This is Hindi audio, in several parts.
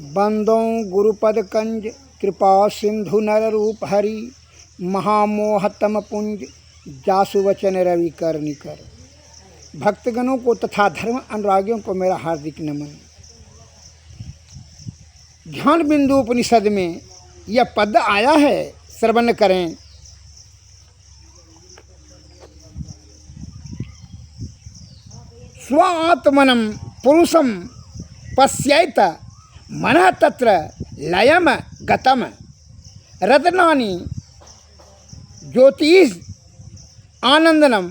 बंदों गुरुपद कंज कृपा सिंधु नर रूप हरि महामोहतम पुंज जासु वचन रवि कर निकर। भक्तगणों को तथा धर्म अनुरागियों को मेरा हार्दिक नमन। ध्यान बिंदु उपनिषद में यह पद आया है, श्रवण करें। स्वात्मनं पुरुषं पश्येत मनः तत्र लयम गतम रत्नानि ज्योतिष आनंदनम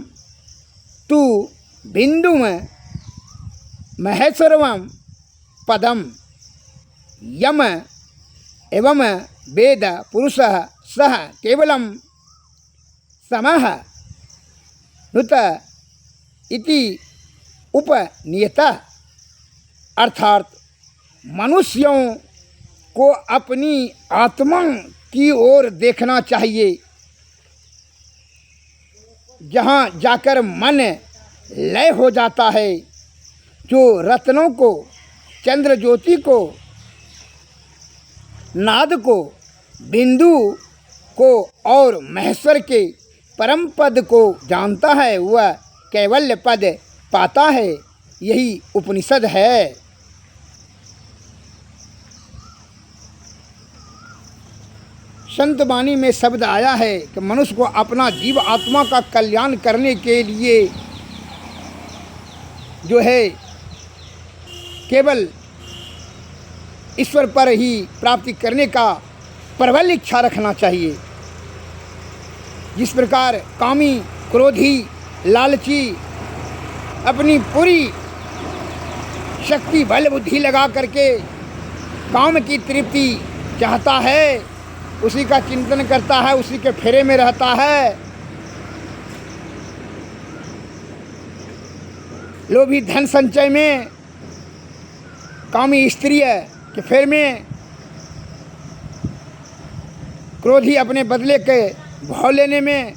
तु बिंदुम महेश्वरम पदम यम एवं वेद पुरुषः सह केवलम समः नुत इति उपनियता। अर्थात मनुष्यों को अपनी आत्मा की ओर देखना चाहिए, जहाँ जाकर मन लय हो जाता है, जो रत्नों को, चंद्र ज्योति को, नाद को, बिंदु को और महेश्वर के परम पद को जानता है, वह कैवल्य पद पाता है। यही उपनिषद है। संत वाणी में शब्द आया है कि मनुष्य को अपना जीव आत्मा का कल्याण करने के लिए जो है केवल ईश्वर पर ही प्राप्ति करने का प्रबल इच्छा रखना चाहिए। जिस प्रकार कामी, क्रोधी, लालची अपनी पूरी शक्ति, बल, बुद्धि लगा करके काम की तृप्ति चाहता है, उसी का चिंतन करता है, उसी के फेरे में रहता है। लोभी धन संचय में, कामी स्त्री के फेर में, क्रोधी अपने बदले के भाव लेने में,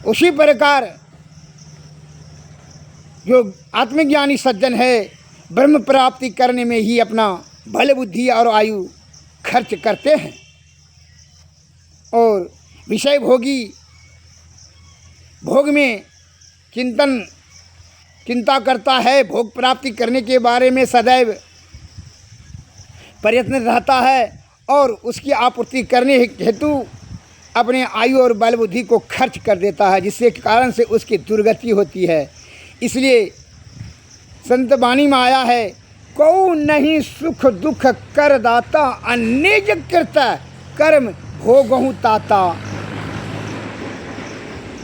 उसी प्रकार जो आत्मज्ञानी सज्जन है ब्रह्म प्राप्ति करने में ही अपना बल, बुद्धि और आयु खर्च करते हैं। और विषय भोगी भोग में चिंता करता है, भोग प्राप्ति करने के बारे में सदैव प्रयत्न रहता है और उसकी आपूर्ति करने हेतु अपने आयु और बल बुद्धि को खर्च कर देता है, जिसके कारण से उसकी दुर्गति होती है। इसलिए संत वाणी में आया है, को नहीं सुख दुख कर दाता, अनिज कृत कर्म भोगहु ताता।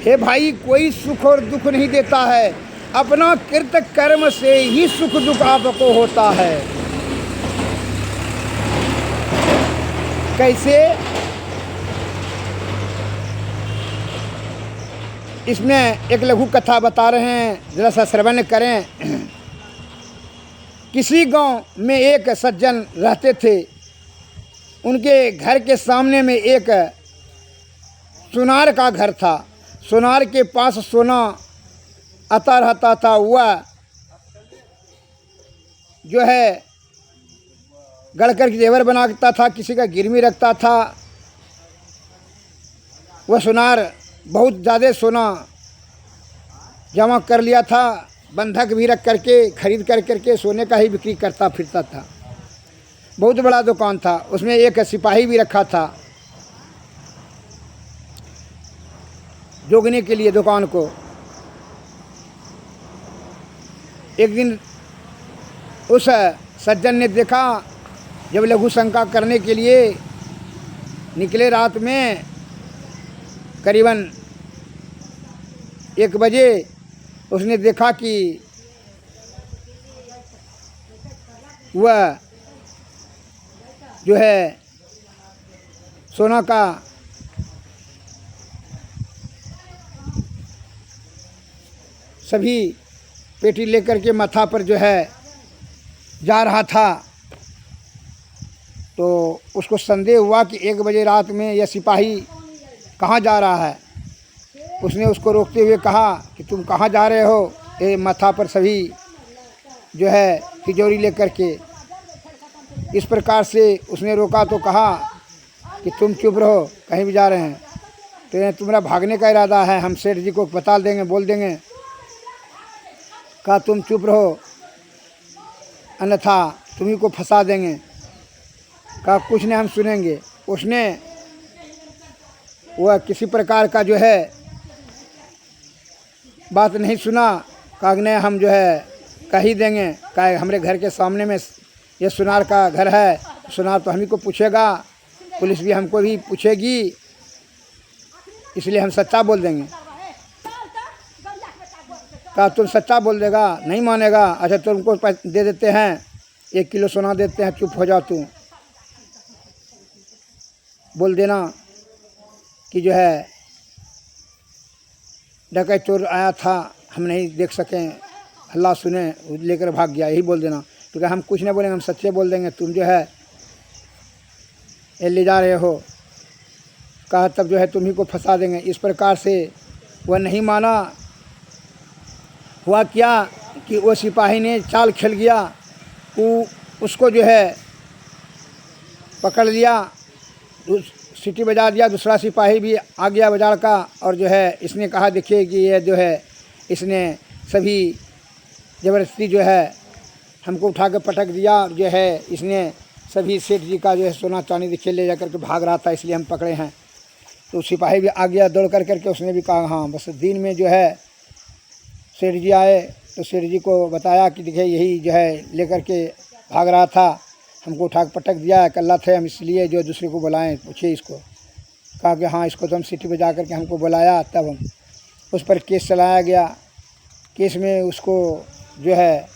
हे भाई, कोई सुख और दुख नहीं देता है, अपना कृत कर्म से ही सुख दुख आपको होता है। कैसे? इसमें एक लघु कथा बता रहे हैं, जरा सा श्रवण करें। किसी गांव में एक सज्जन रहते थे। उनके घर के सामने में एक सुनार का घर था। सुनार के पास सोना आता रहता था। वह जो है गढ़कर के जेवर बनाता था, किसी का गिरवी रखता था। वह सुनार बहुत ज़्यादा सोना जमा कर लिया था, बंधक भी रख करके, खरीद करके सोने का ही बिक्री करता फिरता था। बहुत बड़ा दुकान था, उसमें एक सिपाही भी रखा था जोगने के लिए दुकान को। एक दिन उस सज्जन ने देखा, जब लघु शंका करने के लिए निकले रात में करीबन 1 बजे, उसने देखा कि वह जो है सोना का सभी पेटी लेकर के माथा पर जो है जा रहा था। तो उसको संदेह हुआ कि 1 बजे रात में यह सिपाही कहाँ जा रहा है। उसने उसको रोकते हुए कहा कि तुम कहाँ जा रहे हो? ये माथा पर सभी जो है तिजोरी लेकर के। इस प्रकार से उसने रोका तो कहा कि तुम चुप रहो, कहीं भी जा रहे हैं तो तुम्हारा भागने का इरादा है, हम सेठ जी को बता देंगे, बोल देंगे। कहा तुम चुप रहो अन्यथा तुम्ही को फंसा देंगे। कहा कुछ नहीं, हम सुनेंगे। उसने वह किसी प्रकार का जो है बात नहीं सुना। कहा नहीं, हम जो है कह ही देंगे। कहा हमारे घर के सामने में ये सुनार का घर है, सुनार तो हम ही को पूछेगा, पुलिस भी हमको भी पूछेगी, इसलिए हम सच्चा बोल देंगे। कहा तुम सच्चा बोल देगा? नहीं मानेगा। अच्छा तुमको दे देते हैं, 1 किलो सोना देते हैं, चुप हो जाओ, तू बोल देना कि जो है डकैत चोर आया था, हम नहीं देख सकें, हल्ला सुने, लेकर भाग गया, यही बोल देना। तो क्या हम कुछ नहीं बोलेंगे, हम सच्चे बोल देंगे, तुम जो है ये ले जा रहे हो। कहा तब जो है तुम ही को फंसा देंगे। इस प्रकार से वह नहीं माना। हुआ क्या कि वो सिपाही ने चाल खेल गया, उसको जो है पकड़ लिया, सीटी बजा दिया। दूसरा सिपाही भी आ गया बाजार का, और जो है इसने कहा देखिए कि ये जो है इसने सभी ज़बरदस्ती जो है हमको उठा के पटक दिया, और जो है इसने सभी सेठ जी का जो है सोना चांदी देखिए ले जा करके भाग रहा था, इसलिए हम पकड़े हैं। तो सिपाही भी आ गया दौड़ कर करके, उसने भी कहा हाँ बस। दिन में जो है सेठ जी आए तो सेठ जी को बताया कि देखिए यही जो है लेकर के भाग रहा था, हमको उठा के पटक दिया, अकेला थे हम, इसलिए जो दूसरे को बुलाएं, पूछिए इसको। कहा कि हाँ इसको तो हम सिटी बजा करके हमको बुलाया, तब हम उस पर केस चलाया गया। केस में उसको जो है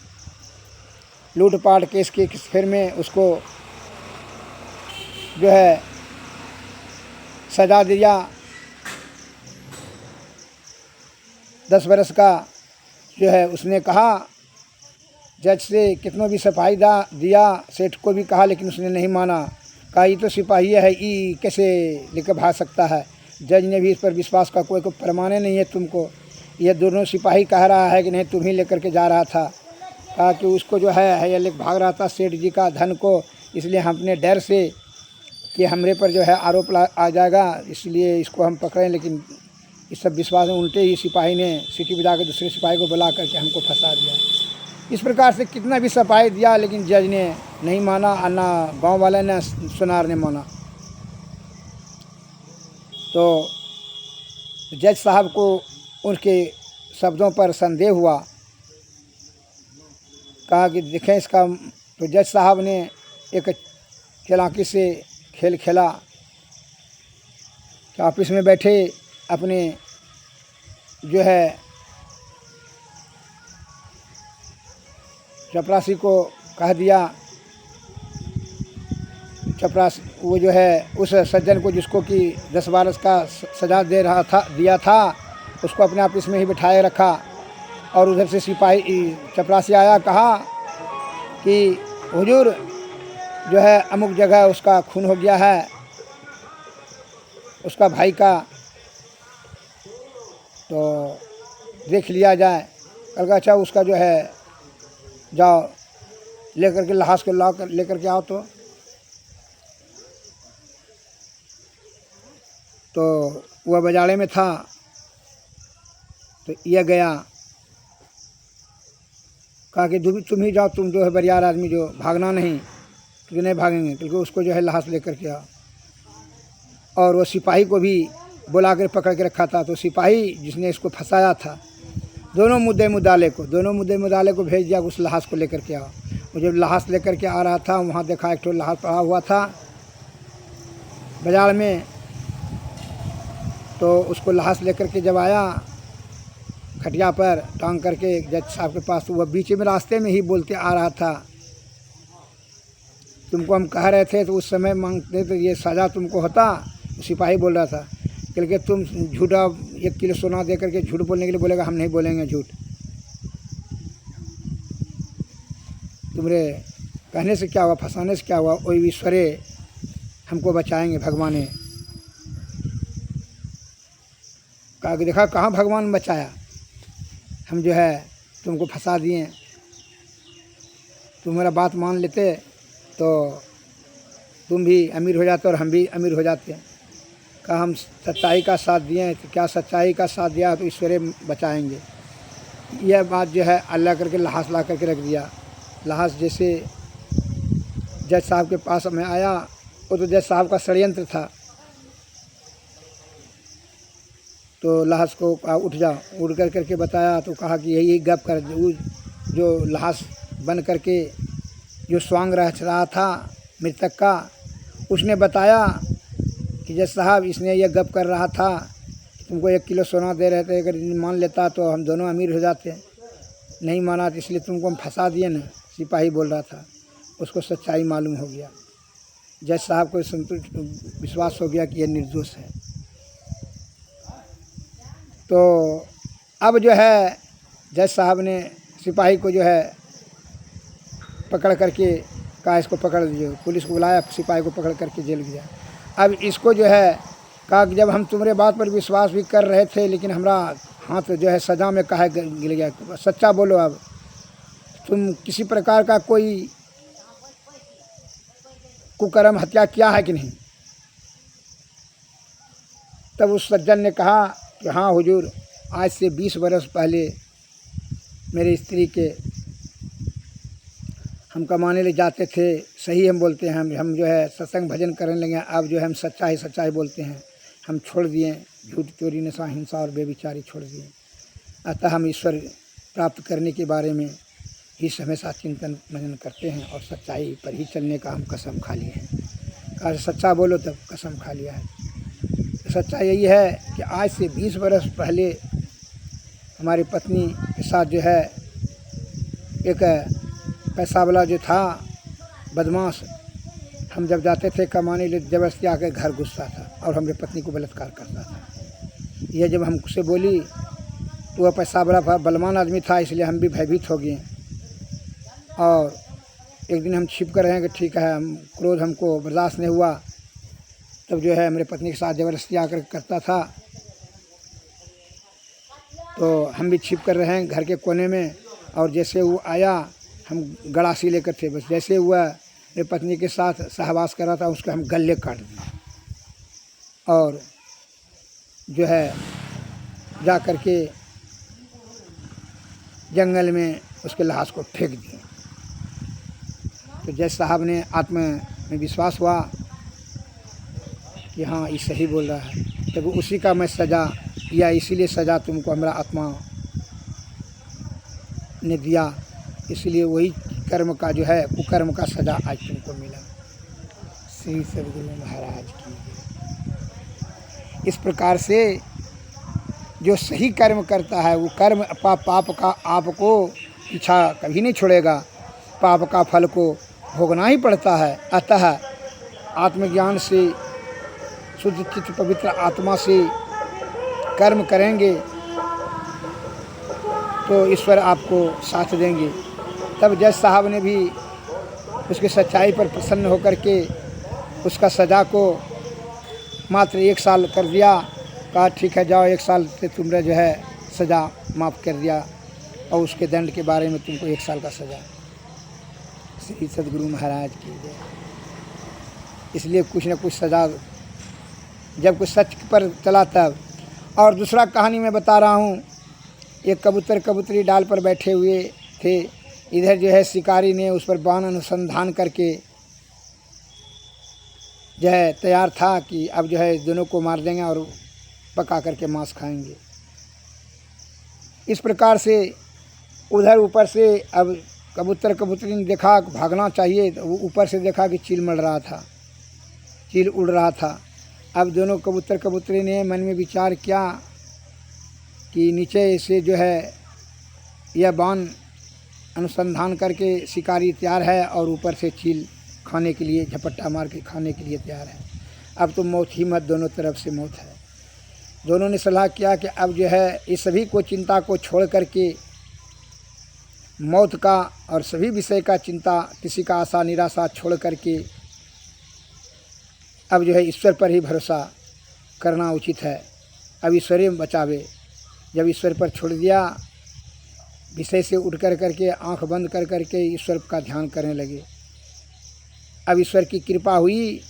लूटपाट केस के फिर में उसको जो है सजा दिया 10 बरस का। जो है उसने कहा जज से कितनों भी सफाई दिया, सेठ को भी कहा, लेकिन उसने नहीं माना। कहा ये तो सिपाही है, ये कैसे लेकर भाग सकता है। जज ने भी इस पर विश्वास का कोई प्रमाण नहीं है तुमको, ये दोनों सिपाही कह रहा है कि नहीं तुम ही लेकर के जा रहा था। कहा कि उसको जो है ये लेकर भाग रहा था सेठ जी का धन को, इसलिए हम अपने डर से कि हमरे पर जो है आरोप आ जाएगा, इसलिए इसको हम पकड़ें, लेकिन इस सब विश्वास में उल्टे ही सिपाही ने सीटी बजा के दूसरे सिपाही को बुला करके हमको फंसा दिया। इस प्रकार से कितना भी सफाई दिया, लेकिन जज ने नहीं माना, और ना गाँव वाले ने सुनार ने माना। तो जज साहब को उनके शब्दों पर संदेह हुआ। कहा कि देखें इसका। तो जज साहब ने एक चालाकी से खेल खेला कि ऑफिस में बैठे अपने जो है चपरासी को कह दिया, चपरासी वो जो है उस सज्जन को जिसको कि 10 बरस का सज़ा दिया था, उसको अपने ऑफिस में ही बिठाए रखा। और उधर से सिपाही चपरासी आया, कहा कि हुजूर जो है अमुक जगह उसका खून हो गया है, उसका भाई का, तो देख लिया जाए। कल अच्छा उसका जो है जाओ लेकर के लाश को ला कर लेकर के आओ। तो वह बजाड़े में था, तो यह गया। कहा कि तुम ही जाओ, तुम जो है बरियार आदमी, जो भागना नहीं, क्योंकि नहीं भागेंगे, क्योंकि उसको जो है लाश लेकर के आओ। और वो सिपाही को भी बुला कर पकड़ के रखा था। तो सिपाही जिसने इसको फंसाया था, दोनों मुद्दे मुद्दाले को भेज दिया, उस लाश को लेकर के आओ। वो जब लाश लेकर के आ रहा था, वहाँ देखा एक ठो लाश पड़ा हुआ था बाजार में। तो उसको लाश लेकर के जब आया खटिया पर टांग करके जज साहब के पास, तो वह बीच में रास्ते में ही बोलते आ रहा था, तुमको हम कह रहे थे तो उस समय मांगते तो ये सज़ा तुमको होता। सिपाही बोल रहा था कि तुम झूठा 1 किलो सोना दे करके झूठ बोलने के लिए बोलेगा, हम नहीं बोलेंगे झूठ, तुम्हारे कहने से क्या हुआ, फंसाने से क्या हुआ, वही ईश्वरे हमको बचाएंगे, भगवान। कहा कि देखा कहाँ भगवान बचाया, हम जो है तुमको फंसा दिए, तुम मेरा बात मान लेते तो तुम भी अमीर हो जाते और हम भी अमीर हो जाते हैं। कहा हम सच्चाई का साथ दिए हैं, तो क्या सच्चाई का साथ दिया तो ईश्वर बचाएंगे। यह बात जो है अल्लाह करके लाश ला करके रख दिया। लाश जैसे जज साहब के पास में आया, वो तो जज साहब का षड्यंत्र था। तो लाश को कहा उठ जा, उठ कर करके बताया तो कहा कि यही गप कर। जो लाश बन करके जो स्वांग रह था मृतक का, उसने बताया कि जज साहब इसने ये गप कर रहा था, तुमको 1 किलो सोना दे रहे थे, अगर मान लेता तो हम दोनों अमीर हो जाते। नहीं माना तो इसलिए तुमको हम फंसा दिए ना, सिपाही बोल रहा था। उसको सच्चाई मालूम हो गया। जज साहब को संतुष्ट विश्वास हो गया कि यह निर्दोष है। तो अब जो है जज साहब ने सिपाही को जो है पकड़ करके कहा इसको पकड़ लीजिए। पुलिस को बुलाया, सिपाही को पकड़ करके जेल गया। अब इसको जो है कहा कि जब हम तुम्हारे बात पर विश्वास भी कर रहे थे, लेकिन हमारा हाथ जो है सज़ा में काहे गिर गया। सच्चा बोलो, अब तुम किसी प्रकार का कोई कुकर्म हत्या किया है कि नहीं। तब उस सज्जन ने कहा कि हाँ हुजूर, आज से 20 बरस पहले मेरी स्त्री के हम कमाने ले जाते थे। सही हम बोलते हैं, हम जो है सत्संग भजन करने लगे। अब जो है हम सच्चाई बोलते हैं। हम छोड़ दिए झूठ, चोरी, नशा, हिंसा और बेविचारी छोड़ दिए। अतः हम ईश्वर प्राप्त करने के बारे में ही हमेशा चिंतन मनन करते हैं और सच्चाई पर ही चलने का हम कसम खा लिए हैं। कहा सच्चा बोलो, तब कसम खा लिया है। सच्चाई यही है कि आज से 20 बरस पहले हमारी पत्नी के साथ जो है एक पैसा वाला जो था बदमाश, हम जब जाते थे कमाने लिए ज़बरदस्ती आकर घर घुसता था और हमारी पत्नी को बलात्कार करता था। यह जब हमसे बोली तो वह पैसा वाला बलवान आदमी था, इसलिए हम भी भयभीत हो गए। और एक दिन हम छिप कर रहे कि ठीक है, हम क्रोध हमको बर्दाश्त नहीं हुआ। तब जो है मेरे पत्नी के साथ ज़बरदस्ती आकर करता था। तो हम भी छिप कर रहे हैं घर के कोने में, और जैसे वो आया, हम गड़ासी लेकर थे, बस जैसे हुआ मेरे पत्नी के साथ सहवास कर रहा था, उसको हम गले काट दिए और जो है जा कर के जंगल में उसके लाश को फेंक दिए। तो जज साहब ने आत्मा में विश्वास हुआ कि हाँ ये सही बोल रहा है, तब उसी का मैं सज़ा या इसीलिए सज़ा तुमको हमारा आत्मा ने दिया, इसलिए वही कर्म का जो है कुकर्म का सज़ा आज तुमको मिला। श्री सद्गुरु महाराज की। इस प्रकार से जो सही कर्म करता है वो कर्म पाप का आपको पीछा कभी नहीं छोड़ेगा, पाप का फल को भोगना ही पड़ता है। अतः आत्मज्ञान से शुद्ध चित्त पवित्र आत्मा से कर्म करेंगे तो ईश्वर आपको साथ देंगे। तब जज साहब ने भी उसकी सच्चाई पर प्रसन्न होकर के उसका सज़ा को मात्र 1 साल कर दिया। कहा ठीक है जाओ, 1 साल से तुमने जो है सज़ा माफ़ कर दिया और उसके दंड के बारे में तुमको 1 साल का सज़ा। श्री सद्गुरु महाराज की जय। इसलिए कुछ न कुछ सज़ा जब कुछ सच पर चला तब। और दूसरा कहानी मैं बता रहा हूँ, एक कबूतर कबूतरी डाल पर बैठे हुए थे। इधर जो है शिकारी ने उस पर बाण अनुसंधान करके जो है तैयार था कि अब जो है दोनों को मार देंगे और पका करके मांस खाएंगे। इस प्रकार से उधर ऊपर से अब कबूतर कबूतरी ने देखा भागना चाहिए, तो वो ऊपर से देखा कि चील मर रहा था, चील उड़ रहा था। अब दोनों कबूतर कबूतरी ने मन में विचार किया कि नीचे से जो है यह बाण अनुसंधान करके शिकारी तैयार है और ऊपर से चील खाने के लिए झपट्टा मार के खाने के लिए तैयार है। अब तो मौत ही मत, दोनों तरफ से मौत है। दोनों ने सलाह किया कि अब जो है इस सभी को चिंता को छोड़ करके मौत का और सभी विषय का चिंता, किसी का आशा निराशा छोड़ करके अब जो है ईश्वर पर ही भरोसा करना उचित है। अब ईश्वर ही बचावे। जब ईश्वर पर छोड़ दिया, विषय से उठ कर करके आँख बंद कर करके ईश्वर का ध्यान करने लगे। अब ईश्वर की कृपा हुई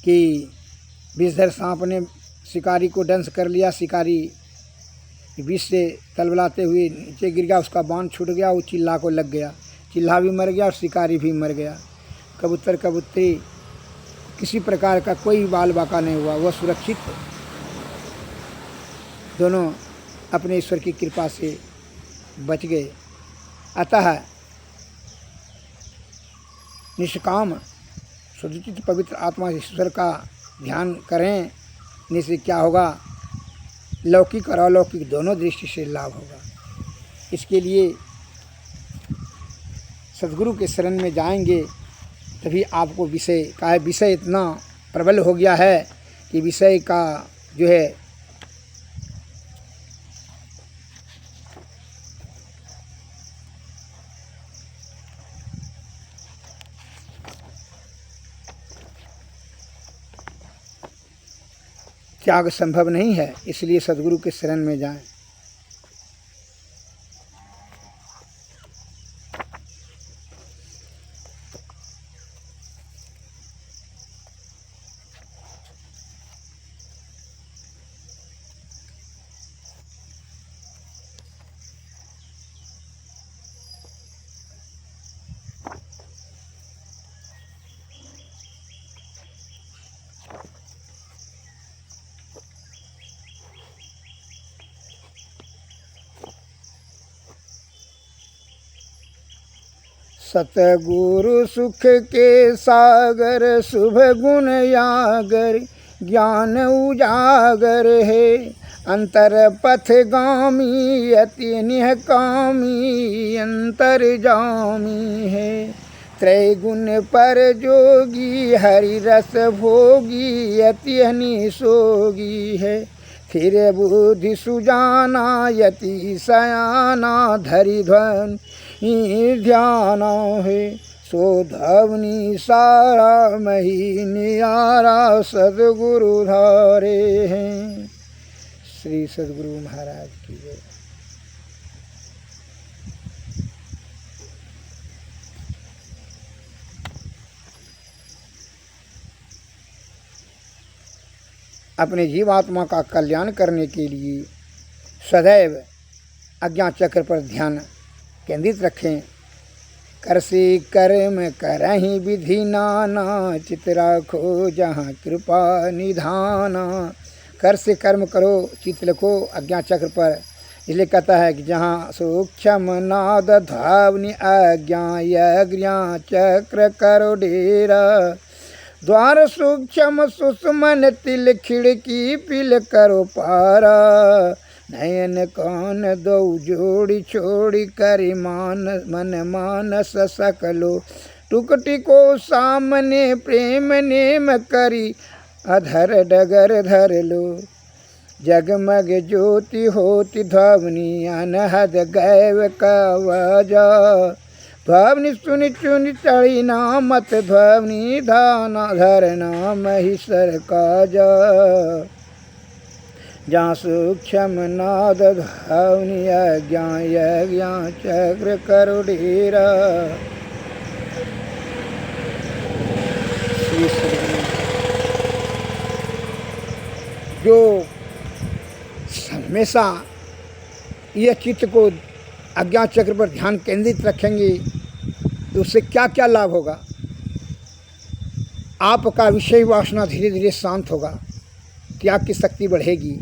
कि विषधर सांप ने शिकारी को दंश कर लिया। शिकारी विष से तलबलाते हुए नीचे गिर गया, उसका बाण छूट गया, वो चिल्ला को लग गया, चिल्ला भी मर गया और शिकारी भी मर गया। कबूतर कबूतरी किसी प्रकार का कोई बाल बाका नहीं हुआ, वह सुरक्षित दोनों अपने ईश्वर की कृपा से बच गए। अतः निष्काम शुद्धित पवित्र आत्मा ईश्वर का ध्यान करें, इससे क्या होगा, लौकिक और अलौकिक दोनों दृष्टि से लाभ होगा। इसके लिए सद्गुरु के शरण में जाएंगे तभी आपको विषय का है, विषय इतना प्रबल हो गया है कि विषय का जो है त्याग संभव नहीं है। इसलिए सद्गुरु के शरण में जाएं। सतगुरु सुख के सागर शुभ गुण यागर ज्ञान उजागर है। अंतर पथगामी अति निहकामी अंतर जामी है। त्रैगुण पर जोगी हरि रस भोगी अति निसोगी है। फिर बुद्धि सुजाना यति सयाना धरि ध्वन ध्याना है। सो धवनी सारा मही नियारा सद्गुरु धारे हैं। श्री सद्गुरु महाराज की जय। अपने जीवात्मा का कल्याण करने के लिए सदैव अज्ञा चक्र पर ध्यान केंद्रित रखें। कर से कर्म करहि विधि नाना चित राखो जहाँ कृपा निधाना। कर से कर्म करो, चित रखो अज्ञा चक्र पर। इसलिए कहता है कि जहाँ सूक्ष्म नाद धावनि अज्ञा यज्ञा चक्र करो डेरा। द्वार सूक्ष्म सुषमन तिल खिड़की पिल करो पारा। नयन कान दो जोड़ी छोड़ी करि मन मानस सकलो। टुकटी को सामने प्रेम नेम करी अधर डगर धर लो। जगमग ज्योति होती ध्वनि अनहद गैव कवजा। ध्वनि सुनि चुनि चढ़ी ना मत ध्वनि धाना धरना महीसर काजा। जहाँ सूक्ष्म नाद ध्वनि अज्ञा यज्ञा चक्र करो डेरा। जो हमेशा यह चित्त को अज्ञा चक्र पर ध्यान केंद्रित रखेंगे तो उससे क्या क्या लाभ होगा। आपका विषय वासना धीरे धीरे शांत होगा, त्याग की शक्ति बढ़ेगी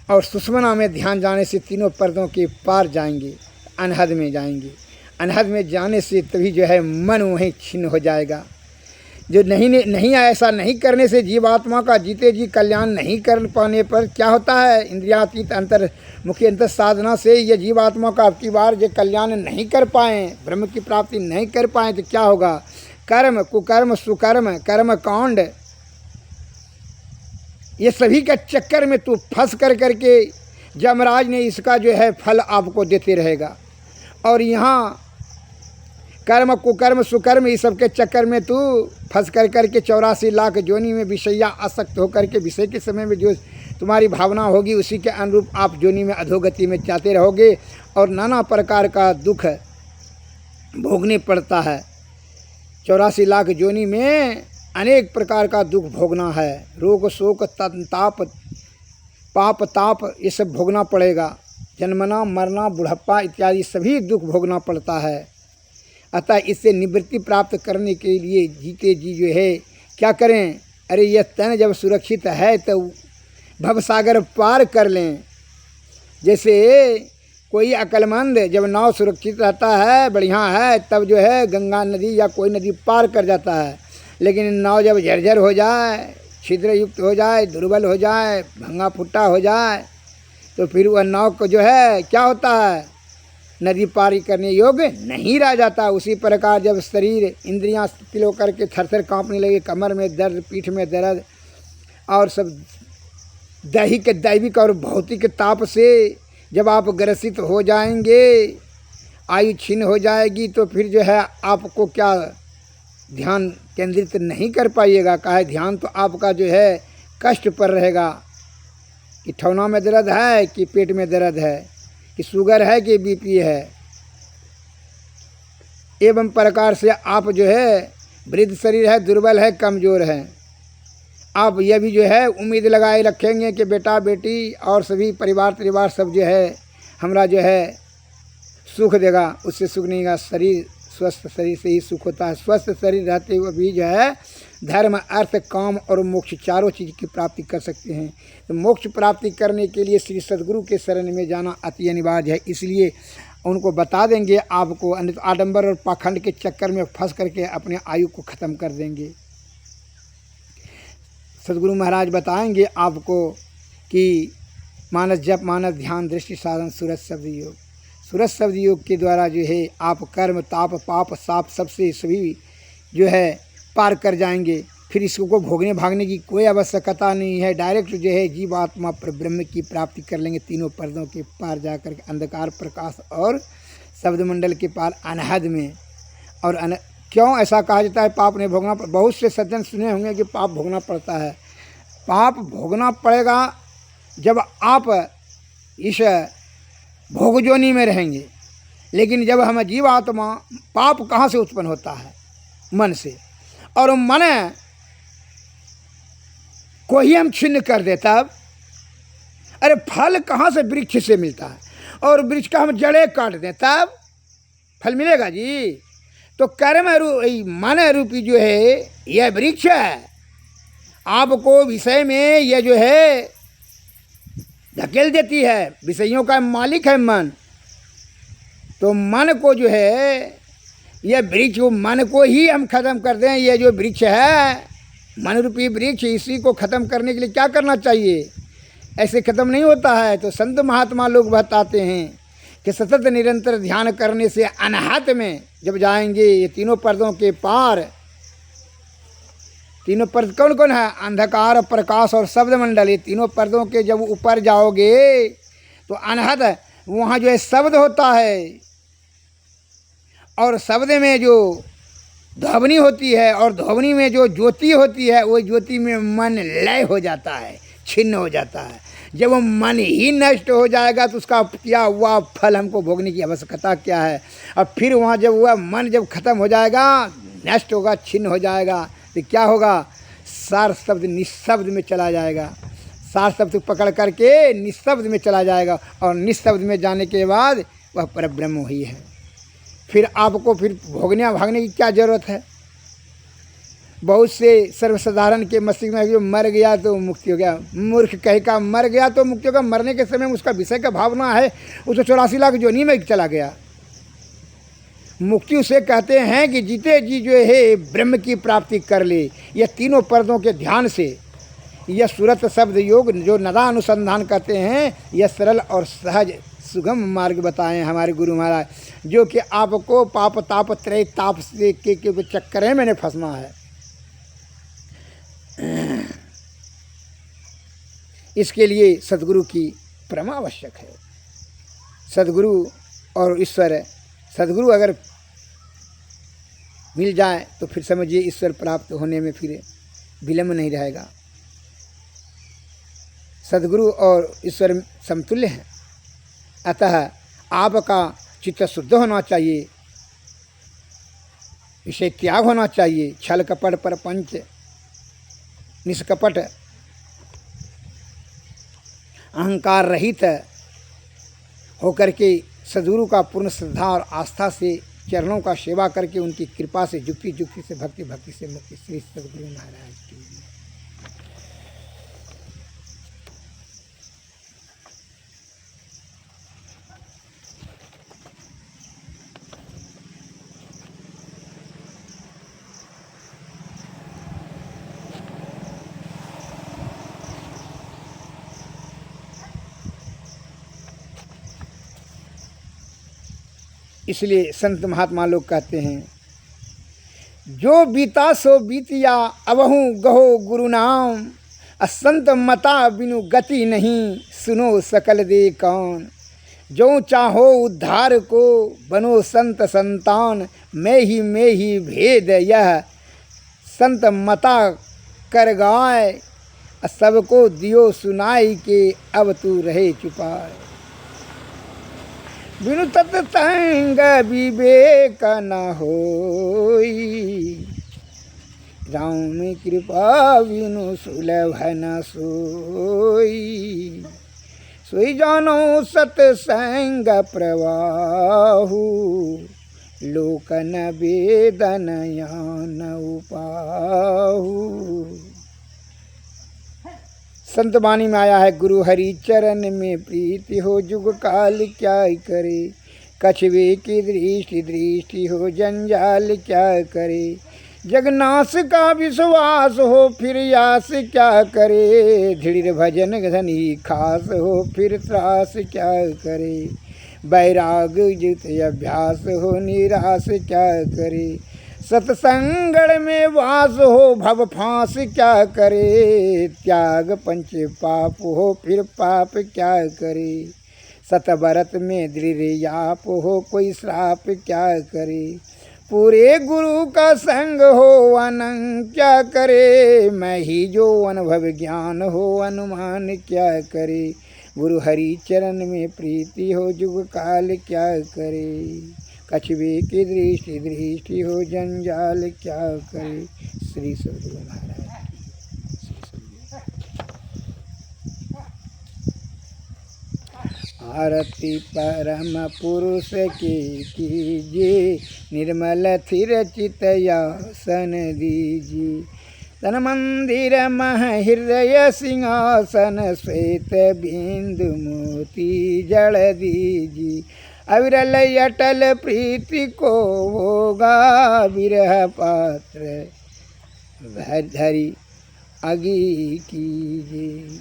और सुषमना में ध्यान जाने से तीनों पर्दों के पार जाएंगे, अनहद में जाएंगे। अनहद में जाने से तभी जो है मन वहीं छिन्न हो जाएगा। जो नहीं ऐसा नहीं करने से जीवात्मा का जीते जी कल्याण नहीं कर पाने पर क्या होता है, इंद्रियातीत अंतर्मुखी अंतर साधना से ये जीवात्मा का अब की बार जो कल्याण नहीं कर पाएँ, ब्रह्म की प्राप्ति नहीं कर पाएँ तो क्या होगा, कर्म कुकर्म सुकर्म कर्म कांड ये सभी के चक्कर में तू फंस कर करके यमराज ने इसका जो है फल आपको देते रहेगा। और यहाँ कर्म कुकर्म सुकर्म इस सब के चक्कर में तू फंस कर करके 84 लाख जोनी में विषया आसक्त होकर के विषय के समय में जो तुम्हारी भावना होगी उसी के अनुरूप आप जोनी में अधोगति में जाते रहोगे और नाना प्रकार का दुख भोगने पड़ता है। 84 लाख योनि में अनेक प्रकार का दुख भोगना है। रोग शोक ताप पाप ताप ये सब भोगना पड़ेगा। जन्मना मरना बुढ़ापा इत्यादि सभी दुख भोगना पड़ता है। अतः इससे निवृत्ति प्राप्त करने के लिए जीते जी जो है क्या करें? अरे यह तन जब सुरक्षित है तो भवसागर पार कर लें। जैसे कोई अक्लमंद जब नाव सुरक्षित रहता है, बढ़िया है, तब जो है गंगा नदी या कोई नदी पार कर जाता है। लेकिन नाव जब जर्जर हो जाए, छिद्र युक्त हो जाए, दुर्बल हो जाए, भंगा फुट्टा हो जाए, तो फिर वह नाव को जो है क्या होता है, नदी पार करने योग्य नहीं रह जाता। उसी प्रकार जब शरीर इंद्रियां तिल होकर के थरथर कांपने लगे, कमर में दर्द, पीठ में दर्द और सब दैविक और भौतिक ताप से जब आप ग्रसित हो जाएंगे, आयु छीन हो जाएगी, तो फिर जो है आपको क्या ध्यान केंद्रित नहीं कर पाइएगा। काहे ध्यान तो आपका जो है कष्ट पर रहेगा कि ठौना में दर्द है कि पेट में दर्द है कि शुगर है कि बीपी है। एवं प्रकार से आप जो है वृद्ध शरीर है, दुर्बल है, कमज़ोर है, आप यह भी जो है उम्मीद लगाए रखेंगे कि बेटा बेटी और सभी परिवार सब जो है हमरा जो है सुख देगा। उससे सुख नहीं होगा। शरीर स्वस्थ शरीर से ही सुख होता है। स्वस्थ शरीर रहते हुए भी जो है धर्म अर्थ काम और मोक्ष चारों चीज़ की प्राप्ति कर सकते हैं। तो मोक्ष प्राप्ति करने के लिए श्री सद्गुरु के शरण में जाना अति अनिवार्य है। इसलिए उनको बता देंगे आपको, अन्यथा आडंबर और पाखंड के चक्कर में फंस करके अपने आयु को ख़त्म कर देंगे। सद्गुरु महाराज बताएंगे आपको कि मानस जप, मानस ध्यान, दृष्टि साधन, सूरज शब्द योग। सूरज शब्द योग के द्वारा जो है आप कर्म ताप पाप साप सबसे सभी जो है पार कर जाएंगे। फिर इसको भोगने भागने की कोई आवश्यकता नहीं है। डायरेक्ट जो है जीव आत्मा पर ब्रह्म की प्राप्ति कर लेंगे। तीनों पर्दों के पार जाकर के अंधकार प्रकाश और शब्द मंडल के पार अनहद में। और क्यों ऐसा कहा जाता है पाप नहीं भोगना? बहुत से सज्जन सुने होंगे कि पाप भोगना पड़ता है। पाप भोगना पड़ेगा जब आप इस भोगजोनी में रहेंगे। लेकिन जब हम जीव आत्मा, पाप कहाँ से उत्पन्न होता है? मन से। और मन को ही हम छिन्न कर दे तब अरे फल कहाँ से? वृक्ष से मिलता है। और वृक्ष का हम जड़ें काट दें तब फल मिलेगा जी। तो कर्म मन रूपी जो है यह वृक्ष है। आपको विषय में यह जो है धकेल देती है। विषयों का मालिक है मन। तो मन को जो है यह वृक्ष, मन को ही हम खत्म कर दें। यह जो वृक्ष है मन रूपी वृक्ष, इसी को खत्म करने के लिए क्या करना चाहिए? ऐसे खत्म नहीं होता है। तो संत महात्मा लोग बताते हैं कि सतत निरंतर ध्यान करने से अनहत में जब जाएंगे, ये तीनों पर्दों के पार, तीनों पर्द कौन कौन है? अंधकार प्रकाश और शब्द मंडल। ये तीनों पर्दों के जब ऊपर जाओगे तो अनहत वहाँ जो है शब्द होता है। और शब्द में जो ध्वनि होती है और ध्वनि में जो ज्योति होती है, वो ज्योति में मन लय हो जाता है, छिन्न हो जाता है। जब वो मन ही नष्ट हो जाएगा तो उसका क्या हुआ फल हमको भोगने की आवश्यकता क्या है? और फिर वहाँ जब वह मन जब खत्म हो जाएगा, नष्ट होगा, छिन्न हो जाएगा, तो क्या होगा? सार शब्द निःशब्द में चला जाएगा। सार शब्द पकड़ करके निःशब्द में चला जाएगा। और निःशब्द में जाने के बाद वह परब्रह्म ही है। फिर आपको फिर भोगने भागने की क्या ज़रूरत है? बहुत से सर्वसाधारण के मस्तिष्क में जो मर गया तो मुक्ति हो गया, मूर्ख कहे का मर गया तो मुक्ति होगा। मरने के समय में उसका विषय का भावना है, उसको 84 लाख योनि में चला गया। मुक्ति उसे कहते हैं कि जीते जी जो है ब्रह्म की प्राप्ति कर ले। यह तीनों पर्दों के ध्यान से, यह सूरत शब्द योग जो नदा अनुसंधान कहते हैं, यह सरल और सहज सुगम मार्ग बताएं हमारे गुरु महाराज, जो कि आपको पाप ताप त्रय ताप से के चक्कर में मैंने फंसना है। इसके लिए सद्गुरु की प्रमा आवश्यक है। सद्गुरु और ईश्वर, सद्गुरु अगर मिल जाए तो फिर समझिए ईश्वर प्राप्त होने में फिर विलम्ब नहीं रहेगा। सद्गुरु और ईश्वर समतुल्य हैं। अतः आपका चित्त शुद्ध होना चाहिए। इसे त्याग होना चाहिए। छल कपट पर पंच निष्कपट अहंकार रहित होकर के सद्गुरु का पूर्ण श्रद्धा और आस्था से चरणों का सेवा करके उनकी कृपा से जुक्ति जुक्ति से भक्ति भक्ति से मुक्ति। श्री सद्गुरु महाराज की। इसलिए संत महात्मा लोग कहते हैं, जो बीता सो बीतिया अबहु गहो गुरु नाम, असंत मता बिनु गति नहीं, सुनो सकल दे कौन। जो चाहो उद्धार को बनो संत संतान, मैं ही भेद यह संत मता कर गाय, सबको दियो सुनाई के अब तू रहे चुपाए। बिनु तत्संग विवेक न होई, राम कृपा बिनु सुलभ न सोई। सोई जानो सत्संग प्रवाहु, लोकन वेदन यान उपाहु। संत वाणी में आया है, गुरु हरि चरण में प्रीति हो, जुग काल क्या करे। कछुए की दृष्टि दृष्टि हो, जंजाल क्या करे। जगन्नाथ का विश्वास हो, फिर यास क्या करे। दृढ़ भजन धनी खास हो, फिर त्रास क्या करे। बैराग जित अभ्यास हो, निराश क्या करे। सत्संगड़ में वास हो, भव फांस क्या करे। त्याग पंच पाप हो, फिर पाप क्या करे। सतव्रत में दृढ़ याप हो, कोई श्राप क्या करे। पूरे गुरु का संग हो, अनंग क्या करे। मैं ही जो अनुभव ज्ञान हो, अनुमान क्या करे। गुरु हरि चरण में प्रीति हो, जुग काल क्या करे। कछुए की दृष्टि दृष्टि हो, जंजाल क्या करे। श्री सद्गुरु महाराज। आरती परम पुरुष की कीजिए, निर्मल थिर चित आसन दीजिए। तन मंदिर मह हृदय सिंहासन, श्वेत बिंदु मोती जड़ दीजिए। अविरल अटल प्रीति को होगा, विरह पात्र धरी अगी कीजिए।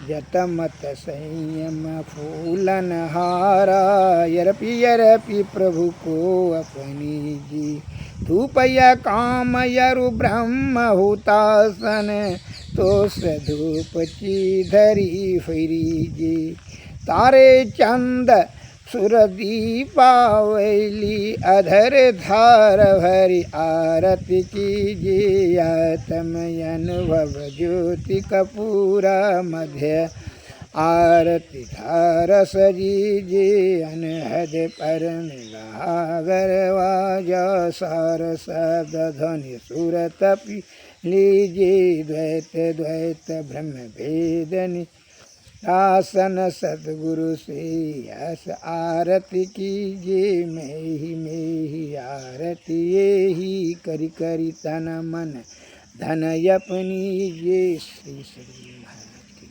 जतमत संयम फूलन हारा, यरपि यरपि प्रभु को अपनी जी। धूपया काम यरु ब्रह्म हुतासन, तो धूप धरी फिरी जी। तारे चंद सुर दीपावली, अधर धार भरी आरती कीजिए। आत्मय अनुभव ज्योति कपूरा मध्य, आरती धार सजीजिए। अनहद परम गागर वाजा, सार शब्द ध्वनि सुर तपि लीजिए। द्वैत द्वैत ब्रह्म भेदनि आसन, सद्गुरु से यस आरती कीजिए। मैं ही आरती ये ही, करी करी तन मन धन अपनी ये। श्री सद्गुरु महाराज की।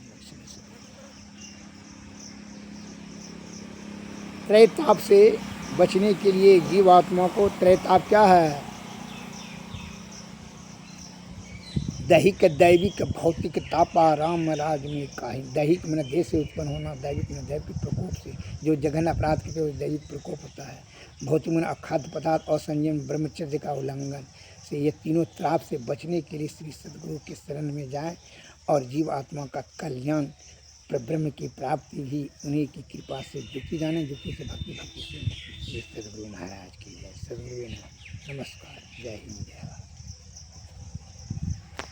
त्रैताप से बचने के लिए जीवात्मा को, त्रैताप क्या है? दैहिक दैविक भौतिक तापा राम राज में काही। दैहिक मैंने देह से उत्पन्न होना, दैविक मैंने दैविक प्रकोप से जो जघन अपराध के दैविक प्रकोप होता है। भौतिक मैंने अखाद्य पदार्थ और संयम ब्रह्मचर्य का उल्लंघन से, ये तीनों त्राप से बचने के लिए श्री सद्गुरु के शरण में जाएं और जीव आत्मा का कल्याण, ब्रह्म की प्राप्ति भी उन्हीं की कृपा से जुक्ति जाने, जुक्ति से भक्ति, भक्ति से श्री सद्गुरु महाराज की जय। सद्गुरु नमस्कार। जय हिंद, जय भारत।